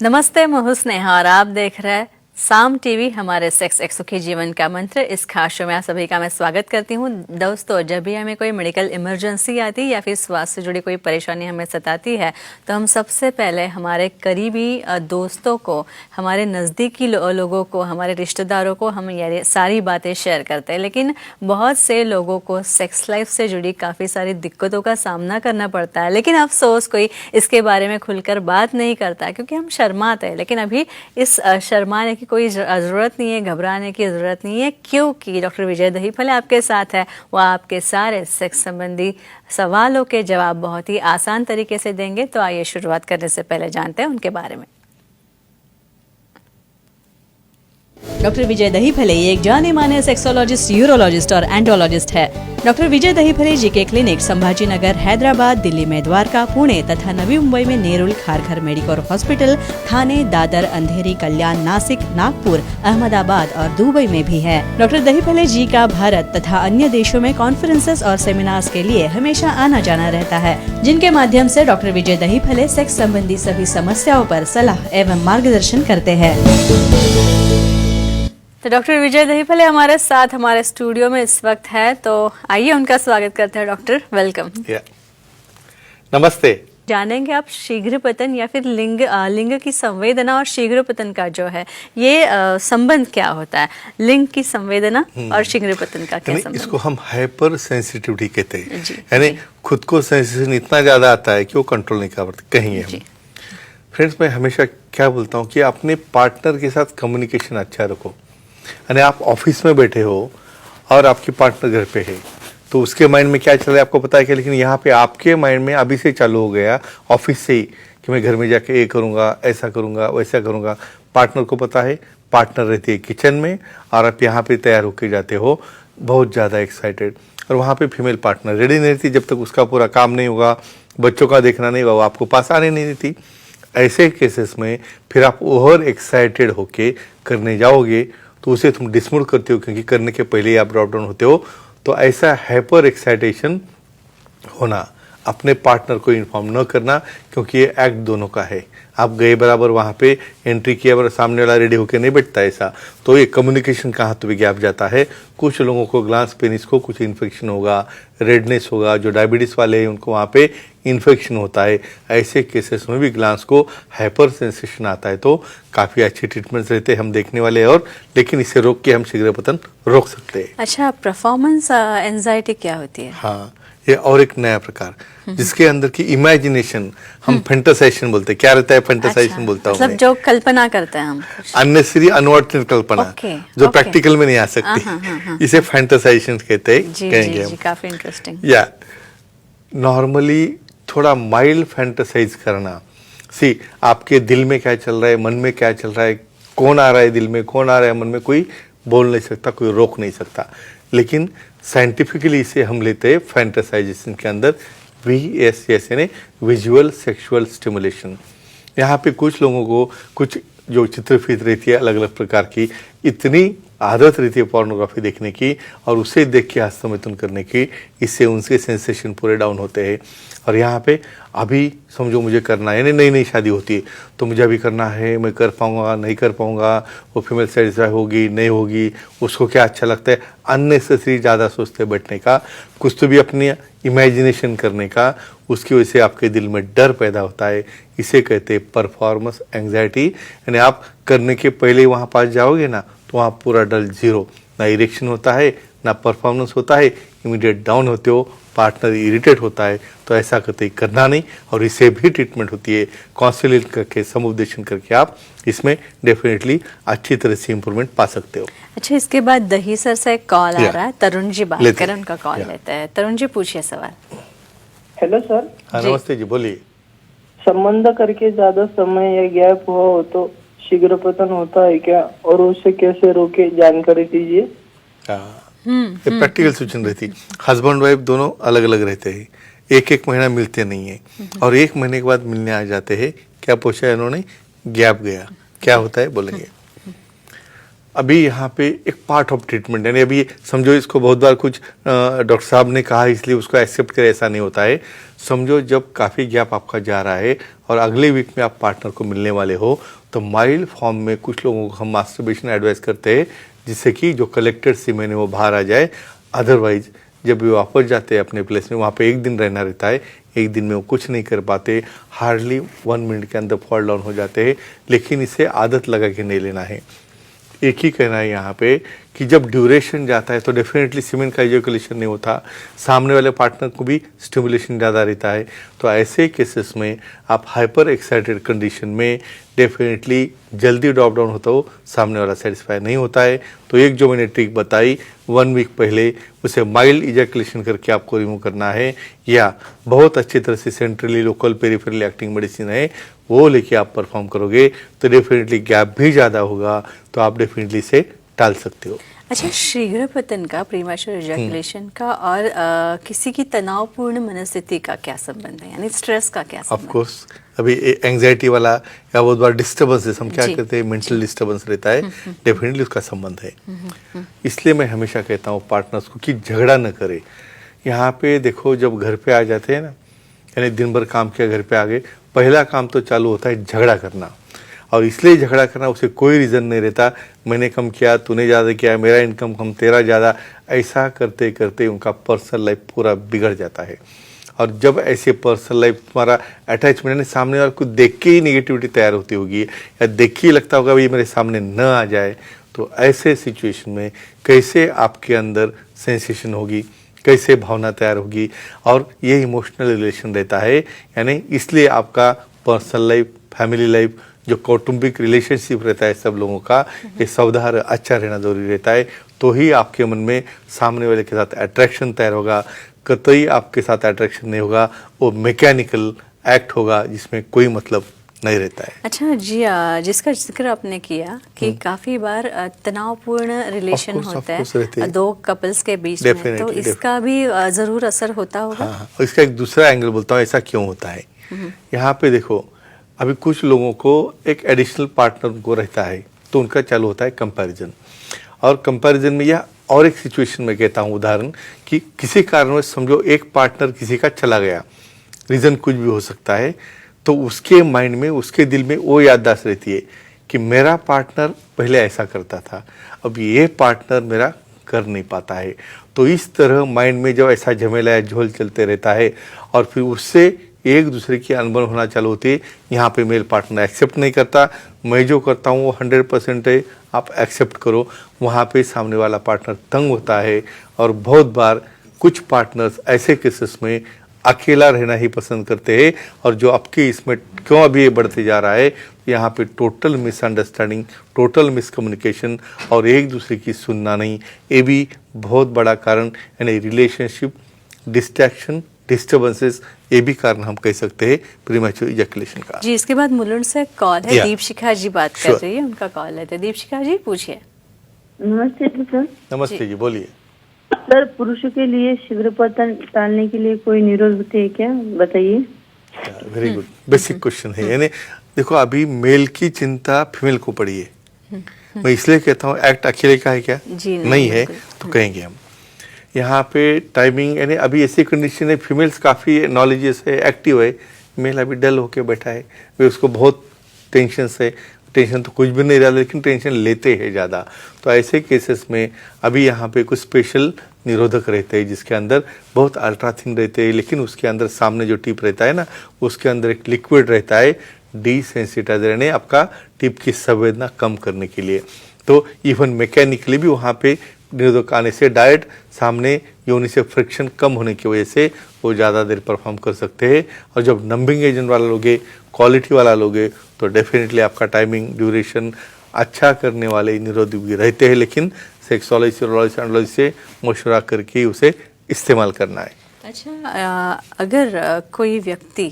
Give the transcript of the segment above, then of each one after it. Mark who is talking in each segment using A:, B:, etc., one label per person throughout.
A: नमस्ते, मैं हूं स्नेहा और आप देख रहे हैं साम टीवी। हमारे सेक्स एक सुखी जीवन का मंत्र, इस खास शो में आप सभी का मैं स्वागत करती हूं। दोस्तों, जब भी हमें कोई मेडिकल इमरजेंसी आती है या फिर स्वास्थ्य से जुड़ी कोई परेशानी हमें सताती है तो हम सबसे पहले हमारे करीबी दोस्तों को, हमारे नज़दीकी लोगों को, हमारे रिश्तेदारों को हम ये सारी बातें शेयर करते हैं। लेकिन बहुत से लोगों को सेक्स लाइफ से जुड़ी काफ़ी सारी दिक्कतों का सामना करना पड़ता है, लेकिन अफसोस कोई इसके बारे में खुलकर बात नहीं करता क्योंकि हम शर्माते हैं। लेकिन अभी इस शर्माने की कोई ज़रूरत नहीं है, घबराने की ज़रूरत नहीं है, क्योंकि डॉक्टर विजय दहीफले आपके साथ है। वह आपके सारे सेक्स संबंधी सवालों के जवाब बहुत ही आसान तरीके से देंगे। तो आइए शुरुआत करने से पहले जानते हैं उनके बारे में। डॉक्टर विजय दहीफले एक जाने माने सेक्सोलॉजिस्ट, यूरोलॉजिस्ट और एंडोलॉजिस्ट है। डॉक्टर विजय दहीफले जीके क्लिनिक संभाजी नगर, हैदराबाद, दिल्ली में द्वारका, पुणे तथा नवी मुंबई में नेरुल, खारघर मेडिकोर हॉस्पिटल, थाने, दादर, अंधेरी, कल्याण, नासिक, नागपुर, अहमदाबाद और दुबई में भी है। डॉक्टर दहीफले जी का भारत तथा अन्य देशों में कॉन्फ्रेंसेस और सेमिनार्स के लिए हमेशा आना जाना रहता है, जिनके माध्यम से डॉक्टर विजय दहीफले सेक्स संबंधी सभी समस्याओं पर सलाह एवं मार्गदर्शन करते हैं। तो डॉक्टर विजय दहीफले हमारे साथ हमारे स्टूडियो में इस वक्त है, तो आइए उनका स्वागत करते हैं। Doctor, welcome.
B: नमस्ते।
A: जानेंगे आप शीघ्र पतन या फिर लिंग की संवेदना और शीघ्र पतन का जो है ये संबंध क्या होता है? लिंग की संवेदना और शीघ्र पतन का क्या संबंध?
B: इसको हम हाइपर सेंसिटिविटी कहते हैं, यानी खुद को सेंसेशन इतना ज्यादा आता है कि वो कंट्रोल नहीं कर पाते कहीं है। फ्रेंड्स, मैं हमेशा क्या बोलता हूँ कि अपने पार्टनर के साथ कम्युनिकेशन अच्छा रखो। यानी आप ऑफिस में बैठे हो और आपकी पार्टनर घर पे है, तो उसके माइंड में क्या चल रहा है आपको पता है क्या? लेकिन यहाँ पे आपके माइंड में अभी से चालू हो गया ऑफिस से ही कि मैं घर में जाके ये करूँगा, ऐसा करूँगा, वैसा करूँगा। पार्टनर को पता है, पार्टनर रहती है किचन में और आप यहाँ पे तैयार होके जाते हो बहुत ज़्यादा एक्साइटेड, और वहाँ पे फीमेल पार्टनर रेडी नहीं रहती जब तक उसका पूरा काम नहीं होगा, बच्चों का देखना नहीं होगा, वो आपको पास आने नहीं देती। ऐसे केसेस में फिर आप ओवर एक्साइटेड होके करने जाओगे तो उसे तुम डिसमोड करते हो, क्योंकि करने के पहले ही आप ड्रॉप डाउन होते हो। तो ऐसा हाइपर एक्साइटेशन होना, अपने पार्टनर को इन्फॉर्म न करना, क्योंकि ये एक्ट दोनों का है। आप गए बराबर वहाँ पे एंट्री किया बराबर, सामने वाला रेडी होकर नहीं बैठता ऐसा, तो ये कम्युनिकेशन का हाथ गैप जाता है। कुछ लोगों को ग्लांस पेनिस को कुछ इन्फेक्शन होगा, रेडनेस होगा, जो डायबिटीज़ वाले हैं उनको वहाँ पे इन्फेक्शन होता है। ऐसे केसेस में भी ग्लांस को हाइपर सेंसेशन आता है, तो काफ़ी अच्छे ट्रीटमेंट्स रहते हैं हम देखने वाले, और लेकिन इसे रोक के हम शीघ्र पतन रोक सकते हैं।
A: अच्छा, परफॉर्मेंस एंजाइटी क्या होती है?
B: हाँ, ये और एक नया प्रकार जिसके अंदर की इमेजिनेशन, हम फैंटासाइजेशन बोलते हैं। क्या रहता है फैंटासाइजेशन?
A: अच्छा,
B: बोलता हूँ
A: मतलब जो कल्पना करते हैं हम,
B: अननेसेसरी अनवांटेड कल्पना जो प्रैक्टिकल में नहीं आ सकती, इसे फैंटासाइजेशन कहते हैं। कहेंगे हम।
A: काफी इंटरेस्टिंग।
B: या नॉर्मली थोड़ा माइल्ड फैंटासाइज करना। सी, आपके दिल में क्या चल रहा है, मन में क्या चल रहा है, कौन आ रहा है दिल में, कौन आ रहा है मन में, कोई बोल नहीं सकता, कोई रोक नहीं सकता। लेकिन साइंटिफिकली इसे हम लेते हैं फैंटासाइजेशन के अंदर VSS, यानी विजुअल सेक्सुअल स्टिमुलेशन। यहाँ पे कुछ लोगों को कुछ जो चित्रफित रहती है अलग अलग प्रकार की, इतनी आदत रहती है पोर्नोग्राफी देखने की और उसे देख के हस्तमैथुन करने की, इससे उनके सेंसेशन पूरे डाउन होते हैं। और यहाँ पे अभी समझो मुझे करना है, यानी नई नई शादी होती है तो मुझे अभी करना है, मैं कर पाऊँगा नहीं कर पाऊँगा, वो फीमेल सेटिस्फाई होगी नहीं होगी, उसको क्या अच्छा लगता है, अननेसेसरी ज़्यादा सोचते बैठने का, कुछ तो भी अपनी इमेजिनेशन करने का, उसकी वजह से आपके दिल में डर पैदा होता है। इसे कहते हैं परफॉर्मेंस एंग्जाइटी। यानी आप करने के पहले वहाँ पास जाओगे ना तो वहाँ पूरा डर जीरो, ना इरेक्शन होता है ना परफॉर्मेंस होता है, इमीडिएट डाउन होते हो, पार्टनर इरिटेट होता है। तो ऐसा कतई करना नहीं, और इसे भी ट्रीटमेंट होती है काउंसलिंग करके, समुपदेशन करके आप इसमें डेफिनेटली अच्छी तरह से इंप्रूवमेंट पा सकते हो।
A: अच्छा, इसके बाद दही सर से एक कॉल आ रहा है, तरुण जी बात करें, उनका कॉल लेते हैं। तरुण जी, पूछिए सवाल।
C: Hello sir.
B: हाँ, नमस्ते जी, बोलिए।
C: संबंध करके ज्यादा समय या गैप हो तो शीघ्र पतन होता है क्या, और उसे कैसे रोके, जानकारी दीजिए।
B: प्रैक्टिकल सूचना रहती, हस्बैंड वाइफ दोनों अलग अलग रहते हैं, एक एक महीना मिलते नहीं है, और एक महीने के बाद मिलने आ जाते हैं। क्या पूछा है इन्होंने? गैप गया, क्या होता है बोलेंगे। अभी यहाँ पे एक पार्ट ऑफ ट्रीटमेंट, यानी अभी समझो इसको बहुत बार कुछ डॉक्टर साहब ने कहा इसलिए उसको एक्सेप्ट करे, ऐसा नहीं होता है। समझो जब काफ़ी गैप आपका जा रहा है और अगले वीक में आप पार्टनर को मिलने वाले हो, तो माइल्ड फॉर्म में कुछ लोगों को हम मास्टरबेशन एडवाइस करते हैं, जिससे कि जो कलेक्टेड सीमेन है वो बाहर आ जाए। अदरवाइज जब वे वापस जाते हैं अपने प्लेस में, वहाँ पे एक दिन रहना रहता है, एक दिन में वो कुछ नहीं कर पाते, हार्डली 1 मिनट के अंदर फॉल डाउन हो जाते हैं। लेकिन इसे आदत लगा के नहीं लेना है। एक ही कहना है यहाँ पे कि जब ड्यूरेशन जाता है तो डेफिनेटली सीमेन का इजैकुलेशन नहीं होता, सामने वाले पार्टनर को भी स्टिमुलेशन ज़्यादा रहता है। तो ऐसे केसेस में आप हाइपर एक्साइटेड कंडीशन में डेफिनेटली जल्दी ड्रॉप डाउन होता हो, सामने वाला सेटिस्फाई नहीं होता है। तो एक जो मैंने ट्रिक बताई 1 वीक पहले, उसे माइल्ड इजैकुलेशन करके आपको रिमूव करना है, या बहुत अच्छी तरह से centrally local peripherally acting medicine है वो लेके आप परफॉर्म करोगे तो डेफिनेटली गैप भी ज़्यादा होगा, तो आप डेफिनेटली इसे टाल सकते हो।
A: अच्छा, शीघ्र पतन का, प्रीमैच्योर इजैकुलेशन का और किसी की तनावपूर्ण मनस्थिति का क्या संबंध है, यानी स्ट्रेस का क्या संबंध?
B: ऑफ कोर्स अभी एंग्जाइटी वाला या बहुत बार डिस्टर्बेंस, हम क्या कहते हैं मेंटल डिस्टर्बेंस रहता है, डेफिनेटली उसका संबंध है। इसलिए मैं हमेशा कहता हूँ पार्टनर्स को कि झगड़ा न करे। यहाँ पे देखो, जब घर पे आ जाते हैं ना, यानी दिन भर काम किया, घर पे आ गए, पहला काम तो चालू होता है झगड़ा करना। और इसलिए झगड़ा करना, उसे कोई रीज़न नहीं रहता, मैंने कम किया, तूने ज़्यादा किया, मेरा इनकम कम, तेरा ज़्यादा। ऐसा करते करते उनका पर्सनल लाइफ पूरा बिगड़ जाता है। और जब ऐसे पर्सनल लाइफ, तुम्हारा अटैचमेंट, यानी सामने वाले को देख के ही निगेटिविटी तैयार होती होगी, या देख के ही लगता होगा भाई मेरे सामने न आ जाए, तो ऐसे सिचुएशन में कैसे आपके अंदर सेंसेशन होगी, कैसे भावना तैयार होगी, और ये इमोशनल रिलेशन रहता है। यानी इसलिए आपका पर्सनल लाइफ, फैमिली लाइफ, जो कौटुंबिक रिलेशनशिप रहता है सब लोगों का, ये सावधान अच्छा रहना जरूरी रहता है। तो ही आपके मन में सामने वाले के साथ अट्रैक्शन तैयार होगा। कतई आपके साथ अट्रैक्शन नहीं होगा, वो मैकेनिकल एक्ट होगा जिसमें कोई मतलब नहीं रहता है।
A: अच्छा जी, जिसका जिक्र आपने किया कि काफी बार तनावपूर्ण रिलेशन होता है दो कपल्स के बीच में, तो इसका भी जरूर असर होता होगा।
B: हाँ, इसका एक दूसरा एंगल बोलता हूँ, ऐसा क्यों होता है। यहाँ पे देखो, अभी कुछ लोगों को एक एडिशनल पार्टनर को रहता है, तो उनका चालू होता है कंपैरिजन। और कंपैरिजन में, या और एक सिचुएशन में कहता हूँ उदाहरण, कि किसी कारणवश समझो एक पार्टनर किसी का चला गया, रीज़न कुछ भी हो सकता है, तो उसके माइंड में, उसके दिल में वो याददाश्त रहती है कि मेरा पार्टनर पहले ऐसा करता था, अब ये पार्टनर मेरा कर नहीं पाता है। तो इस तरह माइंड में जब ऐसा झमेला या झोल चलते रहता है, और फिर उससे एक दूसरे की अनबन होना चालू होती है। यहाँ पे मेल पार्टनर एक्सेप्ट नहीं करता, मैं जो करता हूँ वो 100% है, आप एक्सेप्ट करो। वहाँ पे सामने वाला पार्टनर तंग होता है। और बहुत बार कुछ पार्टनर्स ऐसे केसेस में अकेला रहना ही पसंद करते हैं, और जो आपके इसमें क्यों अभी ये बढ़ते जा रहा है, यहाँ पे टोटल मिसअंडरस्टैंडिंग, टोटल मिसकम्युनिकेशन और एक दूसरे की सुनना नहीं, ये भी बहुत बड़ा कारण, यानी रिलेशनशिप डिस्ट्रैक्शन, डिस्टर्बेंसेस, ये भी कारण हम कह सकते हैं प्रीमैच्योर इजैकुलेशन का।
A: जी, इसके बाद मुलुंड से कॉल है, दीपशिखा जी बात कर रही है, उनका कॉल है। तो दीपशिखा जी पूछिए।
C: नमस्ते सर।
B: नमस्ते जी, बोलिए।
C: सर, पुरुषों के लिए शीघ्र पतन टालने के लिए कोई निरोध है क्या, बताइए।
B: वेरी गुड, बेसिक क्वेश्चन है। यानी देखो, अभी मेल की चिंता फीमेल को पड़ी है। मैं इसलिए कहता हूँ एक्ट अकेले का है क्या?
A: जी
B: नहीं है, तो कहेंगे हम। यहाँ पे टाइमिंग, यानी अभी ऐसी कंडीशन है, फीमेल्स काफ़ी नॉलेजेस है, एक्टिव है, मेल अभी डल होके बैठा है, वे उसको बहुत टेंशन से, टेंशन तो कुछ भी नहीं रहा, लेकिन टेंशन लेते हैं ज़्यादा। तो ऐसे केसेस में अभी यहाँ पे कुछ स्पेशल निरोधक रहते हैं, जिसके अंदर बहुत अल्ट्रा थिन रहते हैं, लेकिन उसके अंदर सामने जो टिप रहता है ना, उसके अंदर एक लिक्विड रहता है, डिसेंसिटाइजर, यानी आपका टिप की संवेदना कम करने के लिए। तो इवन मैकेनिकली भी वहाँ पे निरोधक आने से डायरेक्ट सामने योनि से फ्रिक्शन कम होने की वजह से वो ज़्यादा देर परफॉर्म कर सकते हैं। और जब नंबिंग एजेंट वाला लोगे, क्वालिटी वाला लोगे, तो डेफिनेटली आपका टाइमिंग, ड्यूरेशन अच्छा करने वाले निरोधक भी रहते हैं, लेकिन सेक्सोलॉजी, यूरोलॉजी, एंडोलॉजी से मशवरा करके उसे इस्तेमाल करना है।
A: अच्छा, अगर कोई व्यक्ति,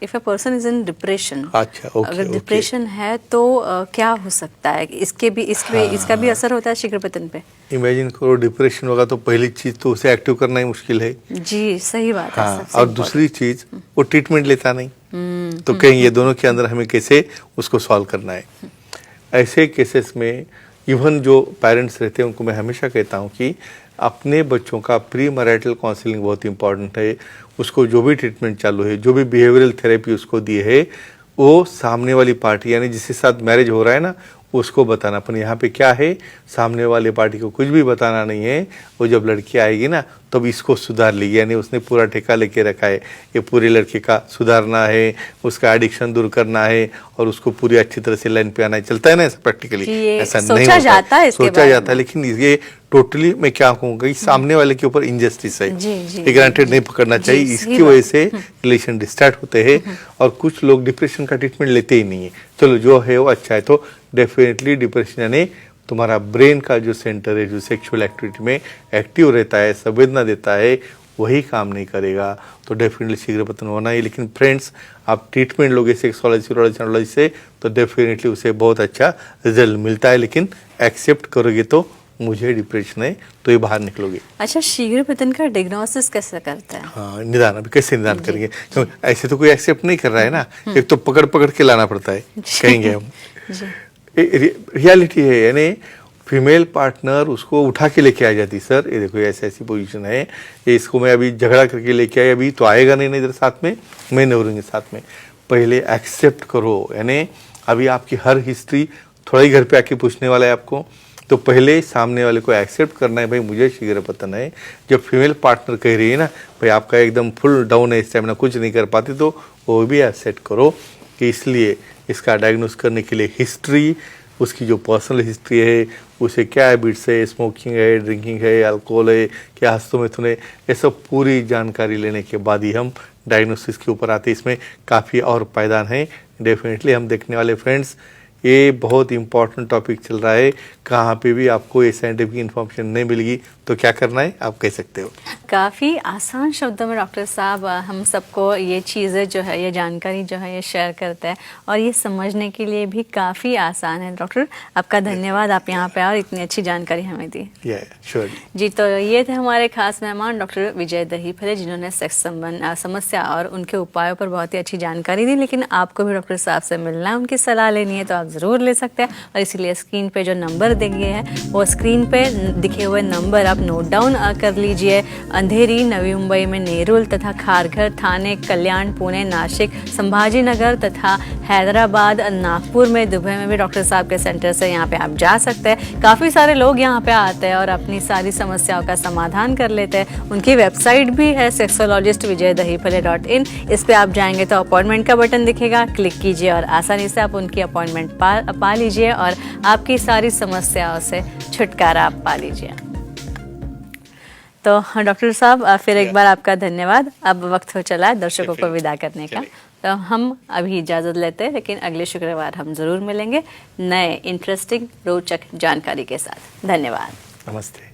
A: if a person is in depression,
B: अच्छा,
A: अगर डिप्रेशन है तो क्या हो सकता है? इसका भी असर होता है शीघ्र पतन पे?
B: इमेजिन करो, डिप्रेशन होगा तो पहली चीज तो उसे एक्टिव करना ही मुश्किल है।
A: जी, सही बात है।
B: हाँ, और दूसरी चीज वो ट्रीटमेंट लेता नहीं, तो कहीं ये दोनों के अंदर हमें कैसे उसको सॉल्व करना है। ऐसे केसेस में इवन जो पेरेंट्स रहते हैं उनको मैं हमेशा कहता हूँ कि अपने बच्चों का प्री मैरिटल काउंसलिंग बहुत इंपॉर्टेंट है। उसको जो भी ट्रीटमेंट चालू है, जो भी बिहेवियरल थेरेपी उसको दी है, वो सामने वाली पार्टी यानी जिसके साथ मैरिज हो रहा है ना, उसको बताना। अपन यहाँ पे क्या है, सामने वाले पार्टी को कुछ भी बताना नहीं है। वो जब लड़की आएगी ना, तब इसको सुधार लेगी, यानी उसने पूरा ठेका लेके रखा है, ये पूरे लड़के का सुधारना है, उसका एडिक्शन दूर करना है और उसको पूरी अच्छी तरह से लाइन पे आना है। चलता है ना ऐसा प्रैक्टिकली? ऐसा नहीं होता है, सोचा जाता है, लेकिन ये टोटली मैं क्या कहूँगा कि सामने वाले के ऊपर इनजस्टिस है, ये ग्रांटेड नहीं पकड़ना चाहिए। इसकी वजह से रिलेशन डिस्टार्ट होते हैं और कुछ लोग डिप्रेशन का ट्रीटमेंट लेते ही नहीं है। चलो जो है वो अच्छा है, तो डेफिनेटली डिप्रेशन यानी तुम्हारा ब्रेन का जो सेंटर है, जो सेक्सुअल एक्टिविटी में एक्टिव रहता है, संवेदना देता है, वही काम नहीं करेगा, तो डेफिनेटली शीघ्र पतन होना ही। लेकिन फ्रेंड्स, आप ट्रीटमेंट लोगे सेक्सोलॉजी से, तो डेफिनेटली उसे बहुत अच्छा रिजल्ट मिलता है। लेकिन एक्सेप्ट करोगे तो मुझे डिप्रेशन है, तो ये बाहर निकलोगे।
A: अच्छा, शीघ्र पतन का डायग्नोसिस कैसे करता है?
B: हाँ, निदान अभी कैसे निदान करेंगे? तो ऐसे तो कोई एक्सेप्ट नहीं कर रहा है ना, एक तो पकड़ पकड़ के लाना पड़ता है, कहेंगे हम। रियलिटी है, यानी फीमेल पार्टनर उसको उठा के लेके आ जाती, सर ये देखो ऐसी ऐसी पोजीशन है, ये इसको मैं अभी झगड़ा करके लेके आई, अभी तो आएगा नहीं ना इधर साथ में, मैं नहीं रहूँगी साथ में। पहले एक्सेप्ट करो, यानी अभी आपकी हर हिस्ट्री थोड़ा ही घर पे आके पूछने वाला है आपको, तो पहले सामने वाले को एक्सेप्ट करना है, भाई मुझे शीघ्र पतन है। जब फीमेल पार्टनर कह रही है ना, भाई आपका एकदम फुल डाउन है, इस टाइम ना कुछ नहीं कर पाती, तो वो भी एक्सेप्ट करो कि इसलिए इसका डायग्नोस करने के लिए हिस्ट्री, उसकी जो पर्सनल हिस्ट्री है, उसे क्या हैबिट्स है, स्मोकिंग है, ड्रिंकिंग है, अल्कोहल है, क्या हस्तों में थुने, ये सब पूरी जानकारी लेने के बाद ही हम डायग्नोसिस के ऊपर आते हैं। इसमें काफ़ी और पायदान है, डेफिनेटली हम देखने वाले फ्रेंड्स। ये बहुत इंपॉर्टेंट टॉपिक चल रहा है, कहाँ पे भी आपको ये साइंटिफिक इन्फॉर्मेशन नहीं मिलेगी तो क्या करना है आप कह सकते हो।
A: काफ़ी आसान शब्दों में डॉक्टर साहब हम सबको ये चीज़ें जो है, ये जानकारी जो है ये शेयर करता है, और ये समझने के लिए भी काफ़ी आसान है। डॉक्टर आपका धन्यवाद, आप यहाँ पे और इतनी अच्छी जानकारी हमें दी।
B: श्योर
A: जी, तो ये थे हमारे खास मेहमान डॉक्टर विजय दहीफले, जिन्होंने सेक्स संबंध समस्या और उनके उपायों पर बहुत ही अच्छी जानकारी दी। लेकिन आपको भी डॉक्टर साहब से मिलना है, उनकी सलाह लेनी है, तो आप ज़रूर ले सकते हैं। और इसीलिए स्क्रीन पे जो नंबर दिए हैं, वो स्क्रीन पे दिखे हुए नंबर आप नोट डाउन कर लीजिए। अंधेरी, नवी मुंबई में नेरुल तथा खारघर, थाने, कल्याण, पुणे, नासिक, संभाजी नगर तथा हैदराबाद, नागपुर में, दुबई में भी डॉक्टर साहब के सेंटर से यहाँ पे आप जा सकते हैं। काफ़ी सारे लोग यहाँ पे आते हैं और अपनी सारी समस्याओं का समाधान कर लेते हैं। उनकी वेबसाइट भी है sexologist.vijaydahiphale.in। इस पे आप जाएंगे तो अपॉइंटमेंट का बटन दिखेगा, क्लिक कीजिए और आसानी से आप उनकी अपॉइंटमेंट पा लीजिए और आपकी सारी समस्याओं से छुटकारा पा लीजिए। तो डॉक्टर साहब फिर एक बार आपका धन्यवाद। अब वक्त हो चला है दर्शकों को विदा करने का, तो हम अभी इजाज़त लेते हैं, लेकिन अगले शुक्रवार हम ज़रूर मिलेंगे नए इंटरेस्टिंग रोचक जानकारी के साथ। धन्यवाद,
B: नमस्ते।